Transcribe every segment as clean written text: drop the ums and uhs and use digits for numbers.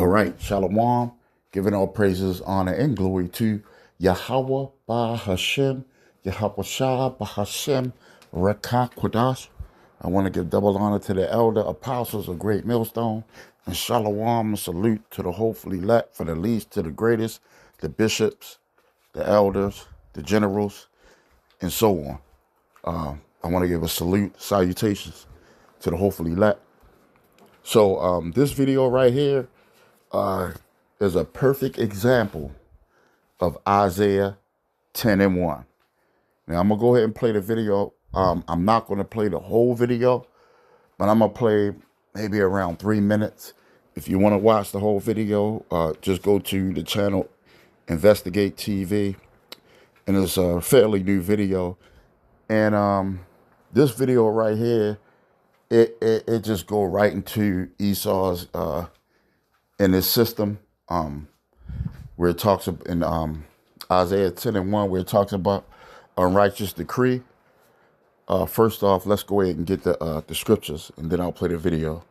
All right, Shalom, giving all praises, honor, and glory to Yahweh Bahashem, Yahweh Shah Bahashem, Rekah Kodash. I want to give double honor to the elder apostles of Great Millstone, and Shalom and salute to the hopefully elect, for the least to the greatest, the bishops, the elders, the generals, and so on. I want to give a salutations to the hopefully elect. So this video right here is a perfect example of Isaiah 10:1. Now I'm gonna go ahead and play the video. I'm not gonna play the whole video, but I'm gonna play maybe around 3 minutes. If you want to watch the whole video, just go to the channel Investigate TV, and it's a fairly new video. And this video right here, it just go right into Esau's in his system, where it talks in Isaiah 10:1, where it talks about unrighteous decree. First off, let's go ahead and get the scriptures, and then I'll play the video.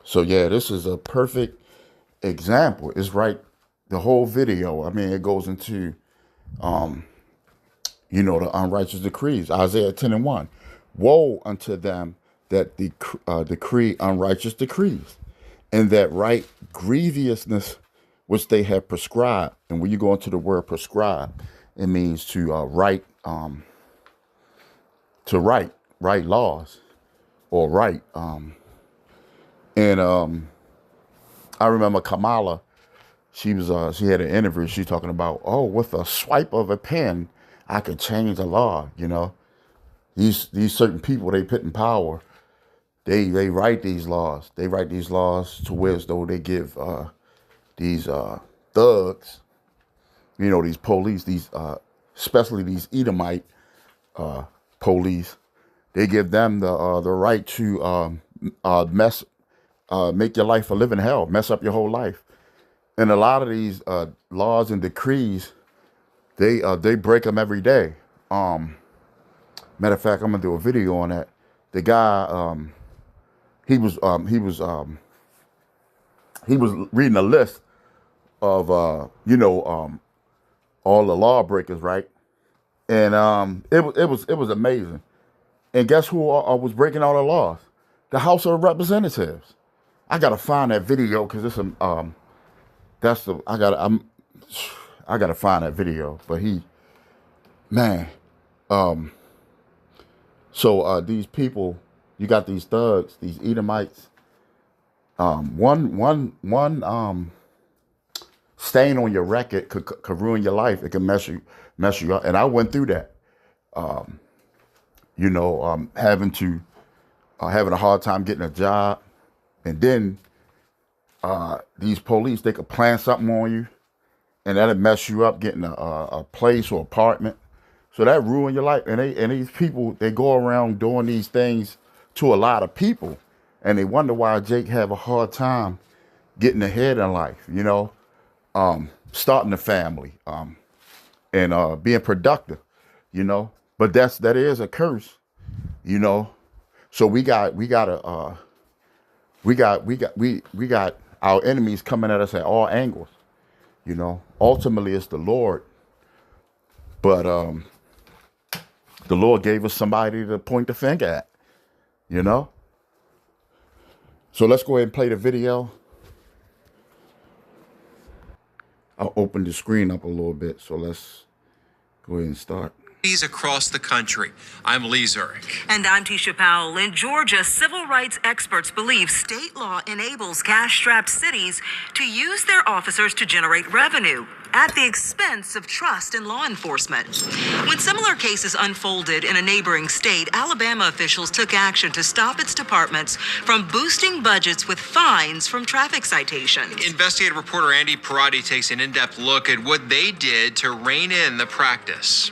So yeah, this is a perfect example. It's right, the whole video. I mean, it goes into the unrighteous decrees. Isaiah 10:1. Woe unto them that decree unrighteous decrees, and that write grievousness which they have prescribed. And when you go into the word prescribe, it means to write laws, or write. I remember Kamala. She had an interview. She's talking about, with a swipe of a pen, I could change the law. These certain people they put in power, they write these laws. They write these laws to where as though they give these thugs, these police, these especially these Edomite police, they give them the right to make your life a living hell, mess up your whole life. And a lot of these laws and decrees, they break them every day. Matter of fact, I'm gonna do a video on that. The guy, he was reading a list of all the lawbreakers, right? And it was amazing. And guess who was breaking all the laws? The House of Representatives. I gotta find that video because it's I gotta find that video. But so these people, you got these thugs, these Edomites. One stain on your record could ruin your life. It can mess you up. And I went through that. Having a hard time getting a job, and then these police, they could plan something on you, and that'll mess you up getting a place or apartment. So that ruined your life. And these people, they go around doing these things to a lot of people, and they wonder why Jake have a hard time getting ahead in life, starting a family, and being productive, But that is a curse, So we got our enemies coming at us at all angles, Ultimately, it's the Lord, but the Lord gave us somebody to point the finger at, So let's go ahead and play the video. I'll open the screen up a little bit, so let's go ahead and start. Across the country. I'm Lee Zurich. And I'm Tisha Powell. In Georgia, civil rights experts believe state law enables cash-strapped cities to use their officers to generate revenue at the expense of trust in law enforcement. When similar cases unfolded in a neighboring state, Alabama officials took action to stop its departments from boosting budgets with fines from traffic citations. Investigative reporter Andy Parati takes an in-depth look at what they did to rein in the practice.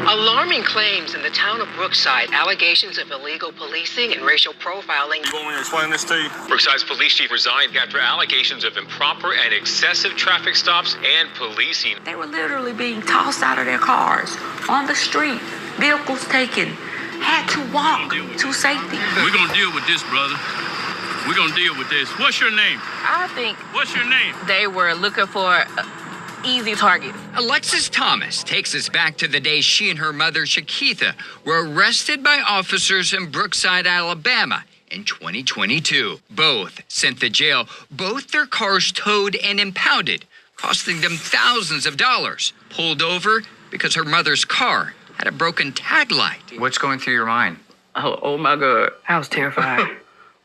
Alarming claims in the town of Brookside, allegations of illegal policing and racial profiling. You want me to explain this to you? Brookside's police chief resigned after allegations of improper and excessive traffic stops and policing. They were literally being tossed out of their cars on the street, vehicles taken, had to walk to safety. We're going to deal with this, brother. We're going to deal with this. What's your name? I think What's your name? they were looking for easy targets. Alexis Thomas takes us back to the day she and her mother, Shakitha, were arrested by officers in Brookside, Alabama in 2022. Both sent to jail, both their cars towed and impounded, costing them thousands of dollars. Pulled over because her mother's car had a broken tag light. What's going through your mind? Oh my God. I was terrified.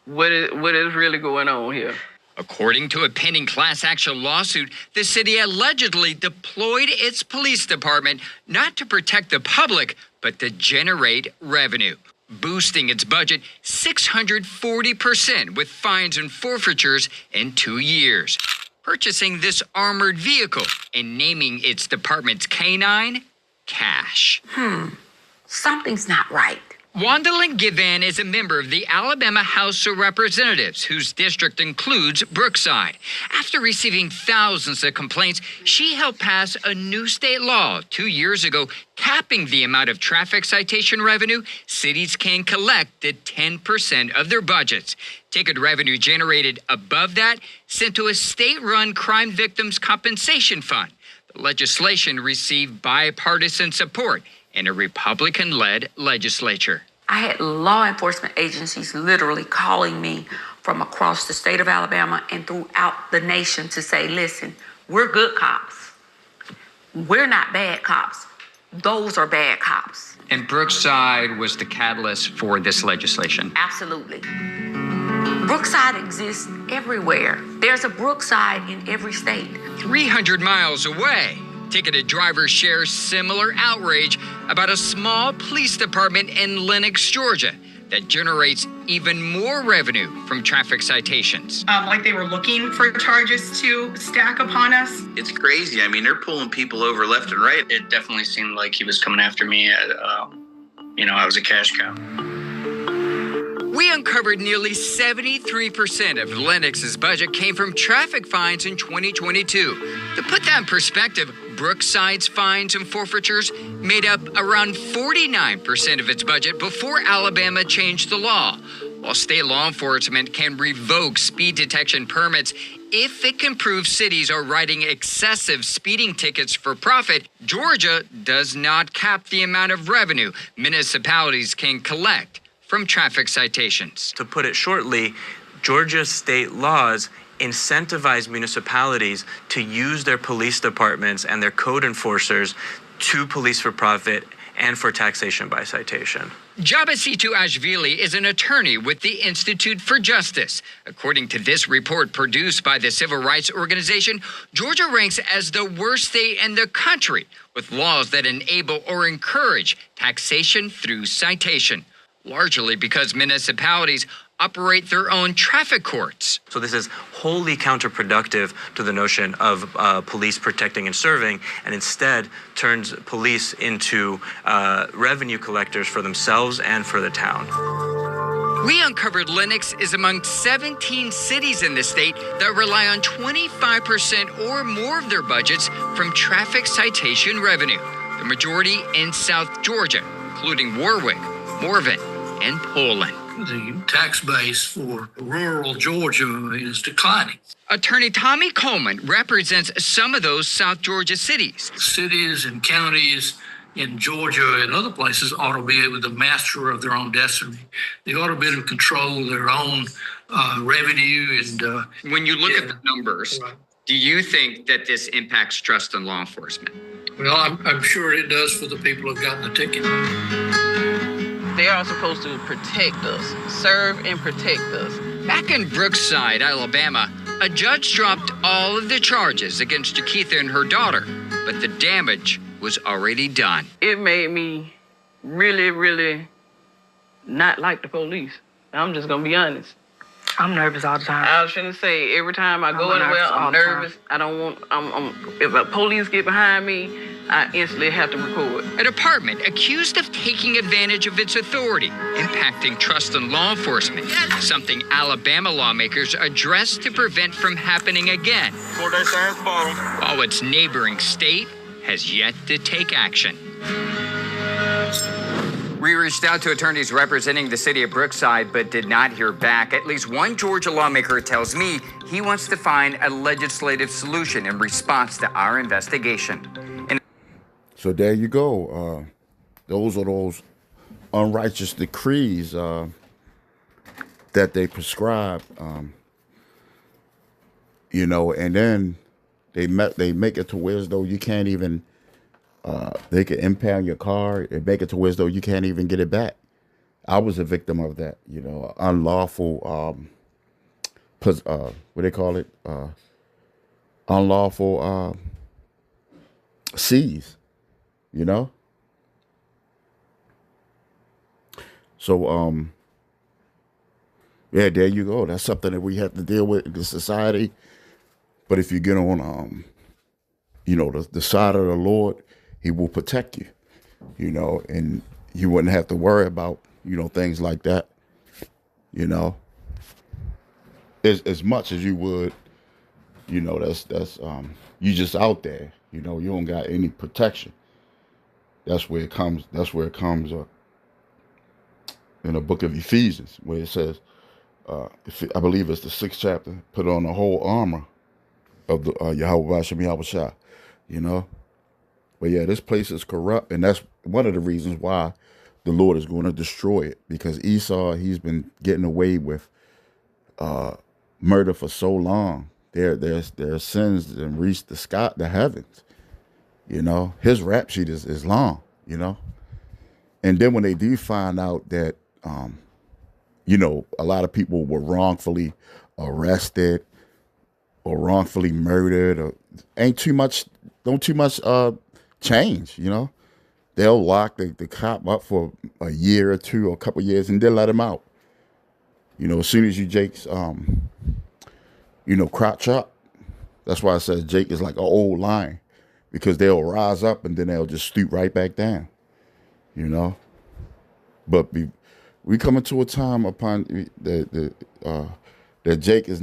What is really going on here? According to a pending class action lawsuit, the city allegedly deployed its police department not to protect the public, but to generate revenue, boosting its budget 640% with fines and forfeitures in 2 years, purchasing this armored vehicle and naming its department's canine Cash. Something's not right. Wandalyn Givan is a member of the Alabama House of Representatives, whose district includes Brookside. After receiving thousands of complaints, she helped pass a new state law 2 years ago, capping the amount of traffic citation revenue cities can collect at 10% of their budgets. Ticket revenue generated above that sent to a state-run crime victims compensation fund. The legislation received bipartisan support in a Republican-led legislature. I had law enforcement agencies literally calling me from across the state of Alabama and throughout the nation to say, listen, we're good cops. We're not bad cops. Those are bad cops. And Brookside was the catalyst for this legislation. Absolutely. Brookside exists everywhere. There's a Brookside in every state. 300 miles away, ticketed drivers share similar outrage about a small police department in Lenox, Georgia, that generates even more revenue from traffic citations. Like they were looking for charges to stack upon us. It's crazy. I mean, they're pulling people over left and right. It definitely seemed like he was coming after me. I was a cash cow. We uncovered nearly 73% of Lenox's budget came from traffic fines in 2022. To put that in perspective, Brookside's fines and forfeitures made up around 49% of its budget before Alabama changed the law. While state law enforcement can revoke speed detection permits if it can prove cities are writing excessive speeding tickets for profit, Georgia does not cap the amount of revenue municipalities can collect from traffic citations. To put it shortly, Georgia state laws incentivize municipalities to use their police departments and their code enforcers to police for profit and for taxation by citation. Jabasitu Ashvili is an attorney with the Institute for Justice. According to this report produced by the civil rights organization, Georgia ranks as the worst state in the country with laws that enable or encourage taxation through citation, largely because municipalities operate their own traffic courts. So this is wholly counterproductive to the notion of police protecting and serving, and instead turns police into revenue collectors for themselves and for the town. We uncovered Lenox is among 17 cities in the state that rely on 25% or more of their budgets from traffic citation revenue, the majority in South Georgia, including Warwick, Morven, and Poland. The tax base for rural Georgia is declining. Attorney Tommy Coleman represents some of those South Georgia cities. Cities and counties in Georgia and other places ought to be able to master of their own destiny. They ought to be able to control their own revenue. And when you look at the numbers, right. Do you think that this impacts trust in law enforcement? Well, I'm sure it does for the people who've gotten the ticket. They are supposed to protect us, serve and protect us. Back in Brookside, Alabama, a judge dropped all of the charges against Shakitha and her daughter, but the damage was already done. It made me really, really not like the police. I'm just gonna be honest. I'm nervous all the time. I was finna say, every time I go anywhere, I'm nervous. I don't want, if a police get behind me, I instantly have to record. A department accused of taking advantage of its authority, impacting trust in law enforcement, something Alabama lawmakers addressed to prevent from happening again, while its neighboring state has yet to take action. We reached out to attorneys representing the city of Brookside, but did not hear back. At least one Georgia lawmaker tells me he wants to find a legislative solution in response to our investigation. So there you go. Those are those unrighteous decrees that they prescribe, you know, and then they make it to where as though you can't even. They could impound your car and make it to where as though you can't even get it back. I was a victim of that, you know, unlawful, what they call it, unlawful seize, you know. So, yeah, there you go. That's something that we have to deal with in the society. But if you get on, you know, the side of the Lord, He will protect you, you know, and you wouldn't have to worry about, you know, things like that, you know, as much as you would, you know, that's you just out there, you know, you don't got any protection. That's where it comes in the book of Ephesians, where it says, I believe it's the 6th chapter, put on the whole armor of the Yahweh Hashem Yahweh Shah, you know. But yeah, this place is corrupt, and that's one of the reasons why the Lord is going to destroy it, because Esau, he's been getting away with murder for so long. Their sins and reached the heavens, you know. His rap sheet is long, you know. And then when they do find out that, you know, a lot of people were wrongfully arrested or wrongfully murdered, or don't too much change, you know. They'll lock the cop up for a year or two or a couple of years and then let him out. You know, as soon as you Jake's, you know, crotch up, that's why I said Jake is like an old lion, because they'll rise up and then they'll just stoop right back down, you know. But we coming to a time upon that Jake is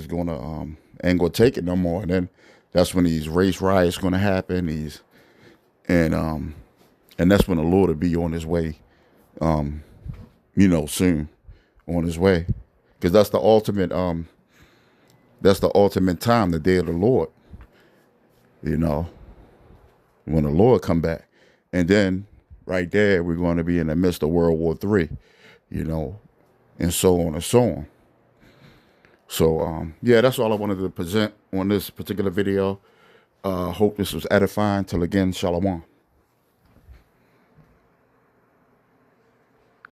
gonna ain't gonna take it no more, and then that's when these race riots gonna happen. And that's when the Lord will be on His way, you know, soon, on His way, because that's the ultimate time, the day of the Lord, you know, when the Lord come back, and then right there we're going to be in the midst of World War III, you know, and so on and so on. So yeah, that's all I wanted to present on this particular video. Hope this was edifying. Till again, Shalom.